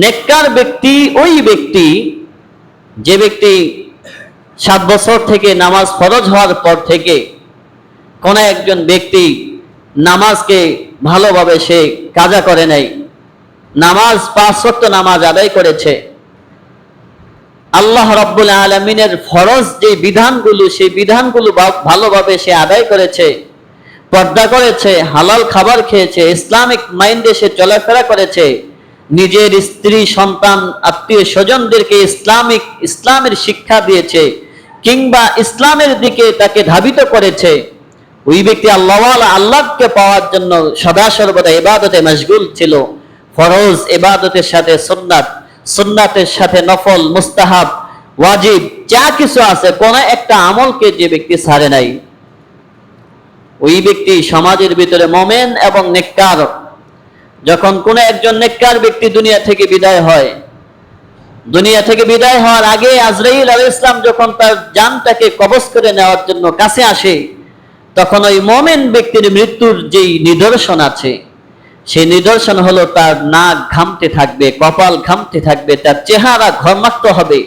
নেককার ব্যক্তি ওই ব্যক্তি যে ব্যক্তি 7 বছর থেকে নামাজ ফরজ হওয়ার পর থেকে কোন একজন ব্যক্তি নামাজকে ভালোভাবে সে কাজা করে নাই, নামাজ 5 ওয়াক্ত নামাজ আদায় করেছে, আল্লাহ রাব্বুল আলামিনের ফরজ যে বিধানগুলো সেই বিধানগুলো ভালোভাবে সে আদায় করেছে, পর্দা করেছে, হালাল খাবার খেয়েছে, ইসলামিক মাইন্ডে সে চলাফেরা করেছে, নিজের স্ত্রী সন্তান আত্মীয় স্বজনদেরকে ইসলামের শিক্ষা দিয়েছে কিংবা ইসলামের দিকে তাকে ধাবিত করেছে, ওই ব্যক্তি আল্লাহকে পাওয়ার জন্য সদা সর্বদা ইবাদতে মশগুল ছিল। ফরজ ইবাদতের সাথে সুন্নাত, সুন্নাতের সাথে নফল, মুস্তাহাব, ওয়াজিব যা কিছু আছে কোন একটা আমলকে যে ব্যক্তি ছাড়ে নাই, ওই ব্যক্তি সমাজের ভিতরে মুমিন এবং নেককার। যখন কোন একজন নেককার ব্যক্তি দুনিয়া থেকে বিদায় হয়, দুনিয়া থেকে বিদায় হওয়ার আগে আজরাইল আলাইহিস সালাম যখন তার জানটাকে কবজ করে নেওয়ার জন্য কাছে আসে, তখন ওই মুমিন ব্যক্তির মৃত্যুর যেই নিদর্শন আছে সেই নিদর্শন হলো তার নাক ঘামতে থাকবে, কপাল ঘামতে থাকবে, তার চেহারা ঘর্মাক্ত হবে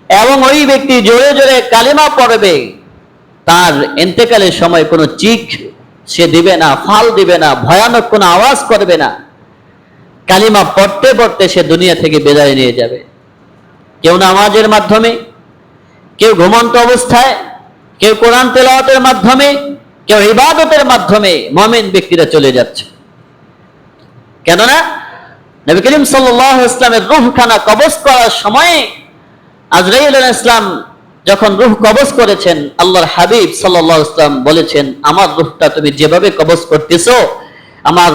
এবং ওই ব্যক্তি জোরে জোরে কালিমা পড়বে। তার ইন্তেকালের সময় কোনো চিক সে দিবে না, ফাল দিবে না, ভয়ানক কোনো আওয়াজ করবে না, কালিমা পড়তে পড়তে সে দুনিয়া থেকে বিদায় নিয়ে যাবে। কেউ নামাজের মাধ্যমে, কেউ ঘুমন্ত অবস্থায়, কেউ কোরআন তেলাওয়াতের মাধ্যমে, কেউ ইবাদতের মাধ্যমে মুমিন ব্যক্তিরা চলে যাচ্ছে। কেননা নবী করিম সাল্লাল্লাহু আলাইহি ওয়াসাল্লামের রূহখানা কবজ করার সময় আজরাইল আলাইহিস সালাম যখন রূহ কবজ করেছেন, আল্লাহর হাবিব সাল্লাল্লাহু আলাইহি ওয়াসাল্লাম বলেছেন, আমার রূহটা তুমি যেভাবে কবজ করতেছো আমার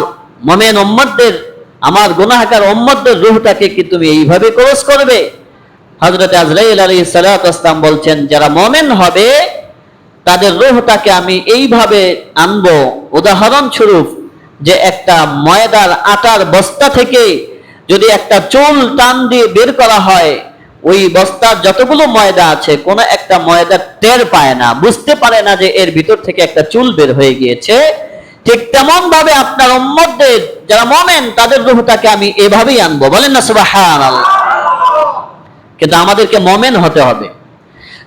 মুমিন উম্মতদের, আমার গুনাহগার উম্মতদের রূহটাকে কি তুমি এইভাবে কবজ করবে? হযরত আজরাইল আলাইহিস সালাতু ওয়াস সালাম বলছেন, যারা মুমিন হবে তাদের রূহটাকে আমি এইভাবে আনবো, উদাহরণ স্বরূপ যে একটা ময়দার আটার বস্তা থেকে যদি একটা চুল টান দিয়ে বের করা হয়, ওই বস্তার যতগুলো ময়দা আছে কোন একটা ময়দা টের পায় না, বুঝতে পারে না যে এর ভিতর থেকে একটা চুল বের হয়ে গিয়েছে। ঠিক তেমন ভাবে আপনার উম্মতদের যারা মুমিন তাদের রূহটাকে আমি এভাবেই আনবো। বলেন না সুবহানাল্লাহ। কিন্তু আমাদেরকে মুমিন হতে হবে,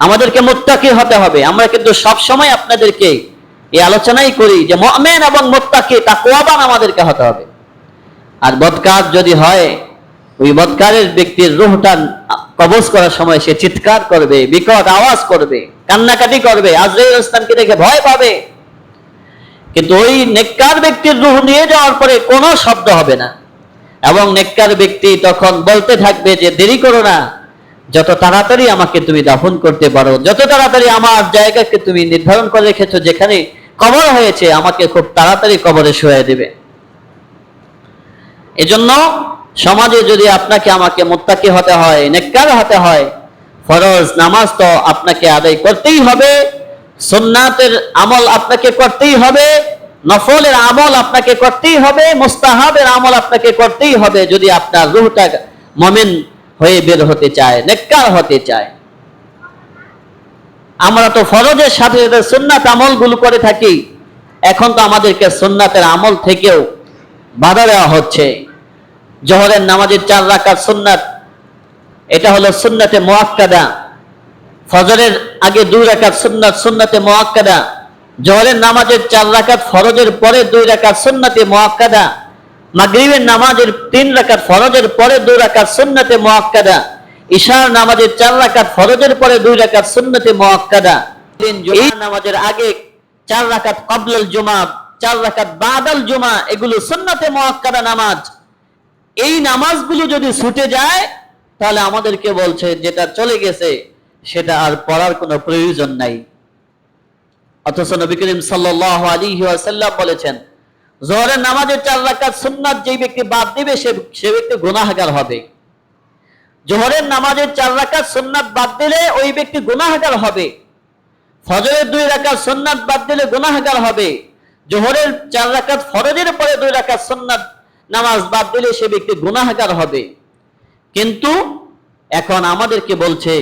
আমাদেরকে মুত্তাকি হতে হবে। আমরা কিন্তু সব সময় আপনাদেরকে এই আলোচনাই করি যে মুমিন এবং মুত্তাকি তাকওয়াবান আমাদেরকে হতে হবে। আর বদকার যদি হয়, ওই বদকারের ব্যক্তির রূহটা কবজ করার সময় সে চিৎকার করবে, বিকট আওয়াজ করবে, কান্নাকাটি করবে, আজরাইল ইসলামকে দেখে ভয় পাবে। কিন্তু ওই নেককার ব্যক্তির রূহ নিয়ে যাওয়ার পরে কোনো শব্দ হবে না এবং নেককার ব্যক্তি তখন বলতে থাকবে যে দেরি করো না, যত তাড়াতাড়ি আমাকে তুমি দাফন করতে পারো, যত তাড়াতাড়ি আমার জায়গাকে তুমি নির্ধারণ করে রেখেছো যেখানে কবর হয়েছে, আমাকে খুব তাড়াতাড়ি কবরে শুয়াই দেবে। এজন্য সমাজে যদি আপনাকে আমাকে মুত্তাকি হতে হয়, নেককার হতে হয়, ফরজ নামাজ তো আপনাকে আদায় করতেই হবে, সুন্নাতের আমল আপনাকে করতেই হবে, নফলের আমল আপনাকে করতেই হবে, মুস্তাহাবের আমল আপনাকে করতেই হবে যদি আপনার রূহটা মুমিন হয়ে বের হতে চায়, নেককার হতে চায়। আমরা তো ফরজের সাথে সাথে সুন্নাত আমলগুলো করে থাকি, এখন তো আমাদেরকে সুন্নাতের আমল থেকেও বাধা দেওয়া হচ্ছে। জোহরের নামাজের 4 রাকাত সুন্নাত, এটা হলো সুন্নাতে মুআক্কাদা। ফজরের আগে 2 রাকাত সুন্নাত, সুন্নাতে মুআক্কাদা। জোহরের নামাজের 4 রাকাত ফরজের পরে 2 রাকাত সুন্নাতে মুআক্কাদা। মাগরিবের নামাজের 3 রাকাত ফরজের পরে 2 রাকাত সুন্নাতে মুআক্কাদা। ইশার নামাজের 4 রাকাত ফরজের পরে 2 রাকাত সুন্নাতে মুআক্কাদা। এই নামাজের আগে 4 রাকাত ক্বাবলাল জুমা, 4 রাকাত বাদাল জুমা, এগুলো সুন্নাতে মুআক্কাদা নামাজ। এই নামাজগুলো যদি ছুটে যায় তাহলে আমাদেরকে বলছে যেটা চলে গেছে সেটা আর পড়ার কোনো প্রয়োজন নাই। অথচ নবী করিম সাল্লাল্লাহু আলাইহি ওয়াসাল্লাম বলেছেন, যোহরের নামাজের 4 রাকাত সুন্নাত যেই ব্যক্তি বাদ দিবে সে ব্যক্তি গুনাহগার হবে। যোহরের নামাজের 4 রাকাত সুন্নাত বাদ দিলে ওই ব্যক্তি গুনাহগার হবে। ফজরের 2 রাকাত সুন্নাত বাদ দিলে গুনাহগার হবে। যোহরের 4 রাকাত ফরজের পরে 2 রাকাত সুন্নাত নামাজ বাদ দিলে সে ব্যক্তি গুনাহগার হবে। কিন্তু এখন আমাদেরকে বলছে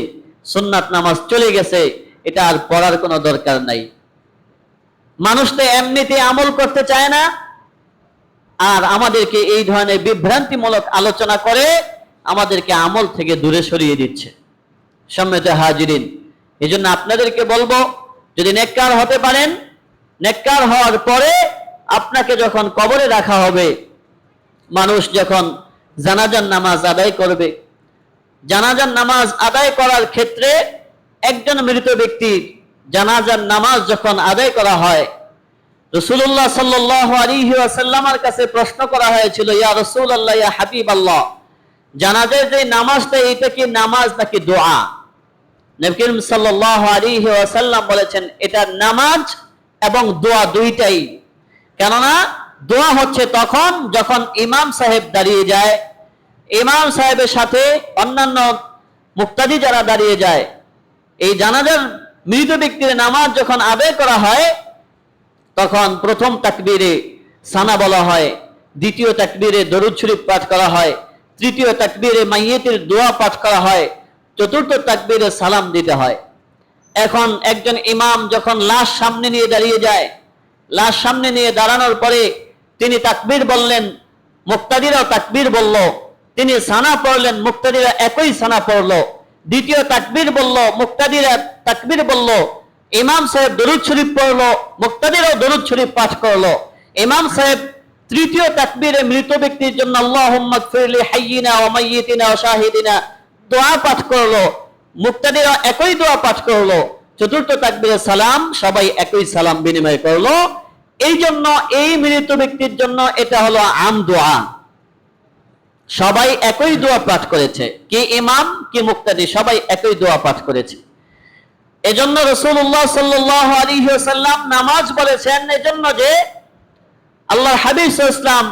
সুন্নাত নামাজ চলে গেছে, এটা আর পড়ার কোনো দরকার নাই। মানুষ তো এমনিতে আমল করতে চায় না, আর আমাদেরকে এই ধরনের বিভ্রান্তিমূলক আলোচনা করে আমাদেরকে আমল থেকে দূরে সরিয়ে দিচ্ছে। সম্মানিত হাজিরিন, এই জন্য আপনাদেরকে বলবো, যদি নেককার হতে পারেন, নেককার হওয়ার পরে আপনাকে যখন কবরে রাখা হবে, মানুষ যখন জানাজার নামাজ আদায় করবে, জানাজার নামাজ আদায় করার ক্ষেত্রে একজন মৃত ব্যক্তির জানাজার নামাজ যখন আদায় করা হয়, রাসূলুল্লাহ সাল্লাল্লাহু আলাইহি ওয়াসাল্লামের কাছে প্রশ্ন করা হয়েছিল, ইয়া রাসূলুল্লাহ, ইয়া হাবিবাল্লাহ, জানাজার যে নামাজটা, এটা কি নামাজ নাকি দোয়া? নবী করিম সাল্লাল্লাহু আলাইহি ওয়াসাল্লাম বলেছেন, এটা নামাজ এবং দোয়া দুইটাই। কেননা দোয়া হচ্ছে তখন যখন ইমাম সাহেব দাঁড়িয়ে যায়, ইমাম সাহেবের সাথে অন্যান্য মুক্তাদি যারা দাঁড়িয়ে যায়, এই জানাজার মৃত ব্যক্তির নামাজ যখন আদায় করা হয়, তখন প্রথম তাকবীরে সানা বলা হয়, দ্বিতীয় তাকবীরে দরুদ শরীফ পাঠ করা হয়, তৃতীয় তাকবীরে মাইয়িতের দোয়া পাঠ করা হয়, চতুর্থ তাকবীরে সালাম দিতে হয়। এখন একজন ইমাম যখন লাশ সামনে নিয়ে দাঁড়িয়ে যায়, লাশ সামনে নিয়ে দাঁড়ানোর পরে তিনি তাকবীর বললেন, মুক্তাদিরাও তাকবীর বলল, তিনি সানা পড়লেন, মুক্তাদিরা একই সানা পড়লো, দ্বিতীয় তাকবীর বলল, মুক্তাদিরা তাকবীর বলল, ইমাম সাহেব দরুদ শরীফ পড়লো, মুক্তাদিরাও দরুদ শরীফ পাঠ করলো। ইমাম সাহেব তৃতীয় তাকবীরে মৃত ব্যক্তির জন্য আল্লাহুম্মা গফিরলি হাইয়িনা ওয়া মাইয়িতিনা ওয়া শাহিদিনা দোয়া পাঠ করলো, মুক্তাদিরা একই দোয়া পাঠ করলো। চতুর্থ তাকবীরে সালাম, সবাই একই সালাম বিনিময় করলো। এই জন্য এই মৃত ব্যক্তির জন্য এটা হলো আম দোয়া, সবাই একই দোয়া পাঠ করেছে, কি ইমাম কি মুক্তাদি, সবাই একই দোয়া পাঠ করেছে। এজন্য রাসূলুল্লাহ সাল্লাল্লাহু আলাইহি ওয়াসাল্লাম নামাজ বলেছেন, এজন্য যে আল্লাহর হাবিব সাল্লাল্লাহু আলাইহি ওয়াসাল্লাম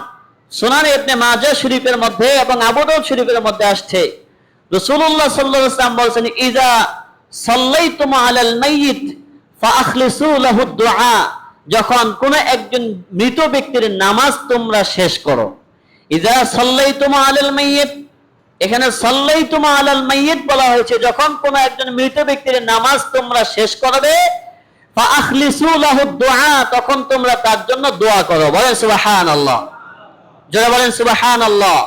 সুনান ইবনে মাজাহ শরীফের মধ্যে এবং আবু দাউদ শরীফের মধ্যে আসছে, রাসূলুল্লাহ সাল্লাল্লাহু আলাইহি ওয়াসাল্লাম বলেছেন, ইযা সাল্লাইতুম আলাল মাইয়িত ফাআখলিসু লাহু দুআ, যখন কোন একজন মৃত ব্যক্তির নামাজ তোমরা শেষ করো। ইযা সাল্লাইতুম আলাল মাইয়িত, এখানে সাল্লাইতুম আলাল মাইয়িত বলা হয়েছে, যখন কোন একজন মৃত ব্যক্তির নামাজ তোমরা শেষ করবে, ফাআখলিসু লাহু দুআ, তখন তোমরা তার জন্য দোয়া করো। বলেন সুবহানাল্লাহ, জোরে বলেন সুবহানাল্লাহ।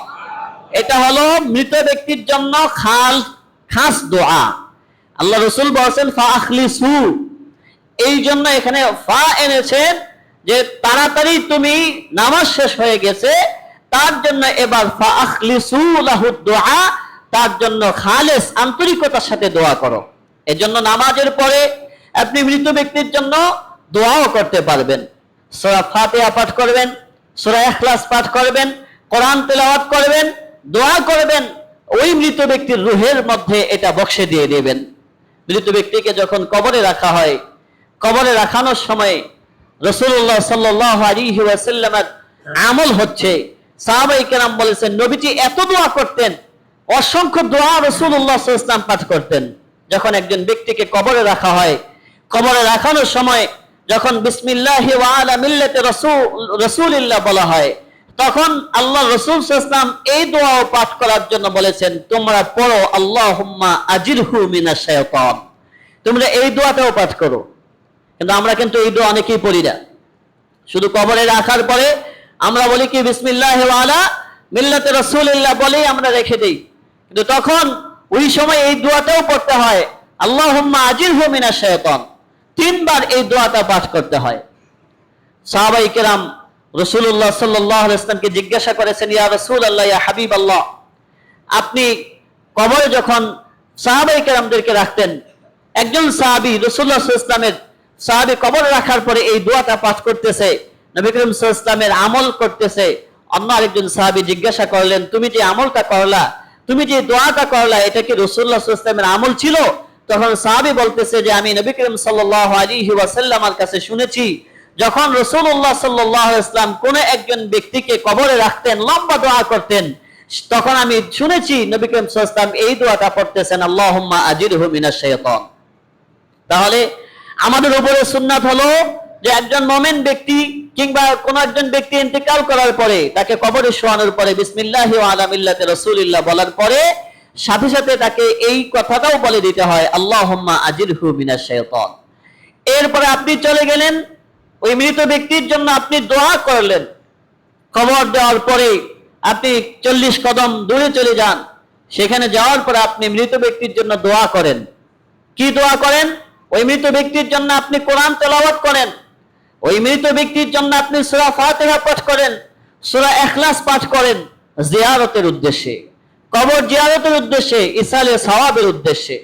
এটা হলো মৃত ব্যক্তির জন্য খাস দোয়া। আল্লাহ রাসূল বলেছেন ফাআখলিসু, এই জন্য এখানে ফা এনেছেন যে তাড়াতাড়ি তুমি নামাজ শেষ হয়ে গেছে, তার জন্য এবার ফাআখলিসু লাহু দুআ, তার জন্য খালেস আন্তরিকতার সাথে দোয়া করো। এজন্য নামাজের পরে আপনি মৃত ব্যক্তির জন্য দোয়াও করতে পারবেন। সূরা ফাতিহা পাঠ করবেন, সূরা ইখলাস পাঠ করবেন, কোরআন তেলাওয়াত করবেন, দোয়া করবেন, ওই মৃত ব্যক্তির রূহের মধ্যে এটা বক্সে দিয়ে দেবেন। মৃত ব্যক্তিকে যখন কবরে রাখা হয়, কবরে রাখানোর সময় রাসূলুল্লাহ সাল্লাল্লাহু আলাইহি ওয়াসাল্লামের আমল হচ্ছে, সাহাবায়ে কেরাম বলেছেন, নবীজি এত দোয়া করতেন, অসংখ্য দোয়া রাসূলুল্লাহ সাল্লাল্লাহু আলাইহি ওয়াসাল্লাম পাঠ করতেন। যখন একজন ব্যক্তিকে কবরে রাখা হয়, কবরে রাখানোর সময় যখন বিসমিল্লাহি ওয়া আলা মিল্লাতি রাসূলিল্লাহ বলা হয়, তখন আল্লাহ রাসূল সাল্লাল্লাহু আলাইহি ওয়াসাল্লাম এই দোয়াও পাঠ করার জন্য বলেছেন, তোমরা পড়ো আল্লাহুম্মা আজিরহু মিনাশ শাইতান, তোমরা এই দোয়াটাও পাঠ করো। কিন্তু আমরা কিন্তু এই দোয়া অনেকেই পড়ি না, শুধু কবরে রাখার পরে আমরা বলি কি বিসমিল্লাহি ওয়া আলা মিল্লাতি রাসূলিল্লাহ বলেই আমরা রেখে দেই। কিন্তু তখন ওই সময় এই দোয়াটাও পড়তে হয়, আল্লাহুম্মা আজিরহু মিনাশ শাইতান, তিনবার এই দোয়াটা পাঠ করতে হয়। সাহাবায়ে কেরাম রাসূলুল্লাহ সাল্লাল্লাহু আলাইহি ওয়াসাল্লামকে জিজ্ঞাসা করেছেন, ইয়া রাসূলুল্লাহ, ইয়া হাবিবাল্লাহ, আপনি কবরে যখন সাহাবায়ে কেরামদেরকে রাখতেন, একজন সাহাবী রাসূলুল্লাহ সাল্লাল্লাহু আলাইহি ওয়াসাল্লামের সাহাবী কবরে রাখার পরে এই দোয়াটা পাঠ করতেছে, নবী করিম সাল্লাল্লাহু আলাইহি ওয়াসাল্লামের আমল করতেছে। অন্য আরেকজন সাহাবী জিজ্ঞাসা করলেন, তুমি যে আমলটা করলা, তুমি যে দোয়াটা করলা, এটা কি রাসূলুল্লাহ সাল্লাল্লাহু আলাইহি ওয়াসাল্লামের আমল ছিল? তখন সাহাবী বলতেছে যে আমি নবী করিম সাল্লাল্লাহু আলাইহি ওয়াসাল্লামের কাছে শুনেছি, যখন রাসূলুল্লাহ সাল্লাল্লাহু আলাইহি ওয়াসাল্লাম কোন একজন ব্যক্তিকে কবরে রাখতেন, লম্বা দোয়া করতেন, তখন আমি শুনেছি নবী করিম সাল্লাল্লাহু আলাইহি ওয়াসাল্লাম এই দোয়াটা পড়তেছেন, আল্লাহুম্মা আজিরহু মিনাশ শাইতান। তাহলে আমাদের উপরে সুন্নাত হলো যে একজন মুমিন ব্যক্তি কিংবা কোন একজন ব্যক্তি ইন্তেকাল করার পরে তাকে কবরে শোয়ানোর পরে বিসমিল্লাহি ওয়া আলা মিল্লাতি রাসূলিল্লাহ বলার পরে সাথে সাথে তাকে এই কথাটাও বলে দিতে হয়, আল্লাহুম্মা আজিরহু মিনাশ শাইতান। এরপরে আপনি চলে গেলেন, ওই মৃত ব্যক্তির জন্য আপনি দোয়া করলেন, কবর দেওয়ার পরে আপনি 40 কদম দূরে চলে যান, সেখানে যাওয়ার পর আপনি মৃত ব্যক্তির জন্য দোয়া করেন। কি দোয়া করেন? ওই মৃত ব্যক্তির জন্য আপনি কোরআন তেলাওয়াত করেন, ওই মৃত ব্যক্তির জন্য আপনি সূরা ফাতিহা পাঠ করেন, সূরা ইখলাস পাঠ করেন, জিয়ারতের উদ্দেশ্যে, কবর জিয়ারতের উদ্দেশ্যে, ইসালে সওয়াবের উদ্দেশ্যে।